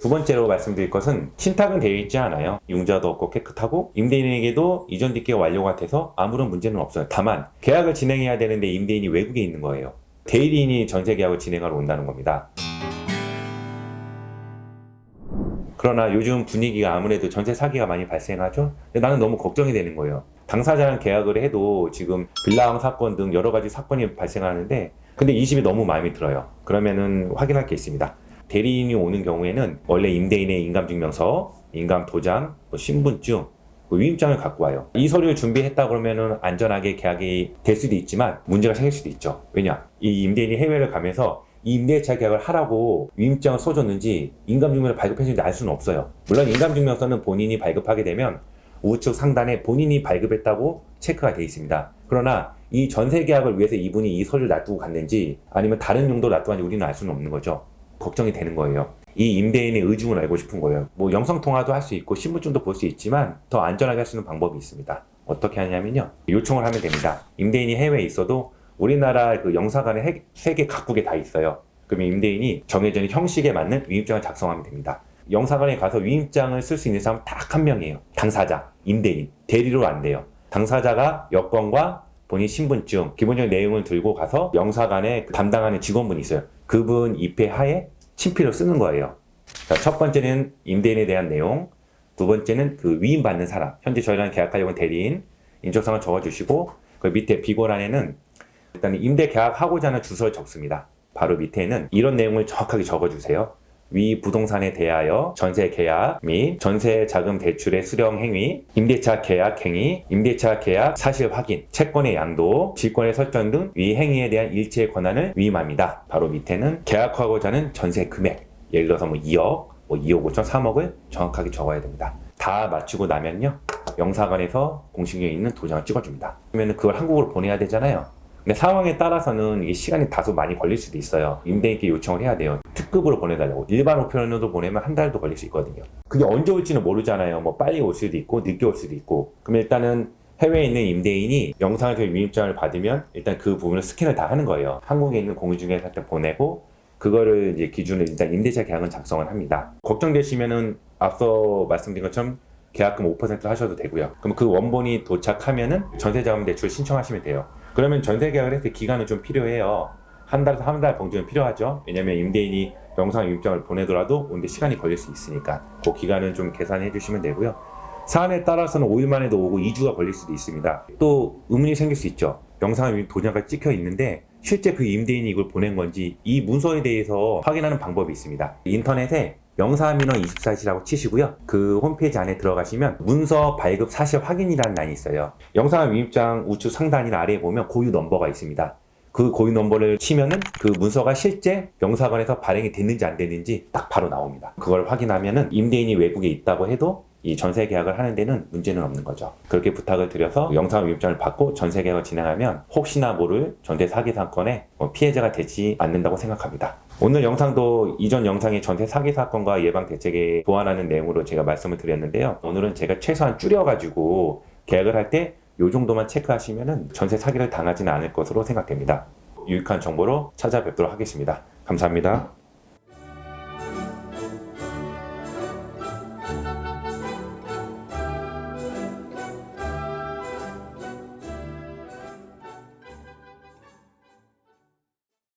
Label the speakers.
Speaker 1: 두 번째로 말씀드릴 것은 신탁은 되어 있지 않아요. 융자도 없고 깨끗하고 임대인에게도 이전 등기가 완료가 돼서 아무런 문제는 없어요. 다만 계약을 진행해야 되는데 임대인이 외국에 있는 거예요. 대리인이 전세 계약을 진행하러 온다는 겁니다. 그러나 요즘 분위기가 아무래도 전세 사기가 많이 발생하죠. 근데 나는 너무 걱정이 되는 거예요. 당사자랑 계약을 해도 지금 빌라왕 사건 등 여러 가지 사건이 발생하는데 근데 이 집이 너무 마음에 들어요. 그러면은 확인할 게 있습니다. 대리인이 오는 경우에는 원래 임대인의 인감증명서, 인감도장, 신분증, 위임장을 갖고 와요. 이 서류를 준비했다 그러면은 안전하게 계약이 될 수도 있지만 문제가 생길 수도 있죠. 왜냐? 이 임대인이 해외를 가면서 이 임대차 계약을 하라고 위임장을 써줬는지 인감증명을 발급했는지 알 수는 없어요. 물론 인감증명서는 본인이 발급하게 되면 우측 상단에 본인이 발급했다고 체크가 되어 있습니다. 그러나 이 전세 계약을 위해서 이분이 이 서류를 놔두고 갔는지 아니면 다른 용도로 놔두고 갔는지 우리는 알 수는 없는 거죠. 걱정이 되는 거예요. 이 임대인의 의중을 알고 싶은 거예요. 뭐 영상통화도 할 수 있고 신분증도 볼 수 있지만 더 안전하게 할 수 있는 방법이 있습니다. 어떻게 하냐면요. 요청을 하면 됩니다. 임대인이 해외에 있어도 우리나라 그 영사관에 3개 각국에 다 있어요. 그러면 임대인이 정해진 형식에 맞는 위임장을 작성하면 됩니다. 영사관에 가서 위임장을 쓸 수 있는 사람은 딱 한 명이에요. 당사자, 임대인, 대리로 안 돼요. 당사자가 여권과 본인 신분증, 기본적인 내용을 들고 가서 영사관에 담당하는 직원분이 있어요. 그분 입회하에 친필로 쓰는 거예요. 첫 번째는 임대인에 대한 내용, 두 번째는 그 위임받는 사람, 현재 저희랑 계약하려고 하는 대리인, 인적사항을 적어주시고 그 밑에 비고란에는 일단 임대 계약하고자 하는 주소를 적습니다. 바로 밑에는 이런 내용을 정확하게 적어주세요. 위 부동산에 대하여 전세 계약 및 전세 자금 대출의 수령 행위, 임대차 계약 행위, 임대차 계약 사실 확인, 채권의 양도, 질권의 설정 등 위 행위에 대한 일체의 권한을 위임합니다. 바로 밑에는 계약하고자 하는 전세 금액, 예를 들어서 뭐 2억, 뭐 2억 5천, 3억을 정확하게 적어야 됩니다. 다 맞추고 나면요, 영사관에서 공식력이 있는 도장을 찍어줍니다. 그러면 그걸 한국으로 보내야 되잖아요. 근데 상황에 따라서는 이게 시간이 다소 많이 걸릴 수도 있어요. 임대인께 요청을 해야 돼요. 특급으로 보내달라고. 일반 우편으로 보내면 한 달도 걸릴 수 있거든요. 그게 언제 올지는 모르잖아요. 뭐 빨리 올 수도 있고 늦게 올 수도 있고. 그럼 일단은 해외에 있는 임대인이 영상에서 위임장을 받으면 일단 그 부분을 스캔을 다 하는 거예요. 한국에 있는 공인중개사한테 보내고 그거를 이제 기준으로 일단 임대차 계약은 작성을 합니다. 걱정되시면은 앞서 말씀드린 것처럼 계약금 5% 하셔도 되고요. 그럼 그 원본이 도착하면은 전세자금 대출 신청하시면 돼요. 그러면 전세 계약을 했을 때 기간은 좀 필요해요. 한 달에서 한 달 정도는 필요하죠. 왜냐면 임대인이 영상 위임장을 보내더라도 오는데 시간이 걸릴 수 있으니까 그 기간은 좀 계산해 주시면 되고요. 사안에 따라서는 5일 만에도 오고 2주가 걸릴 수도 있습니다. 또 의문이 생길 수 있죠. 영상 위임 도장까지 찍혀 있는데 실제 그 임대인이 이걸 보낸 건지 이 문서에 대해서 확인하는 방법이 있습니다. 인터넷에 영사민원 24시라고 치시고요. 그 홈페이지 안에 들어가시면 문서 발급 사실 확인이라는 란이 있어요. 영상 위임장 우측 상단이나 아래에 보면 고유 넘버가 있습니다. 그 고유 넘버를 치면은 그 문서가 실제 영사관에서 발행이 됐는지 안 됐는지 딱 바로 나옵니다. 그걸 확인하면은 임대인이 외국에 있다고 해도 이 전세 계약을 하는 데는 문제는 없는 거죠. 그렇게 부탁을 드려서 영상 위임장을 받고 전세 계약을 진행하면 혹시나 모를 전세 사기 사건에 피해자가 되지 않는다고 생각합니다. 오늘 영상도 이전 영상의 전세 사기 사건과 예방 대책에 보완하는 내용으로 제가 말씀을 드렸는데요. 오늘은 제가 최소한 줄여가지고 계약을 할 때 이 정도만 체크하시면은 전세 사기를 당하지는 않을 것으로 생각됩니다. 유익한 정보로 찾아뵙도록 하겠습니다. 감사합니다.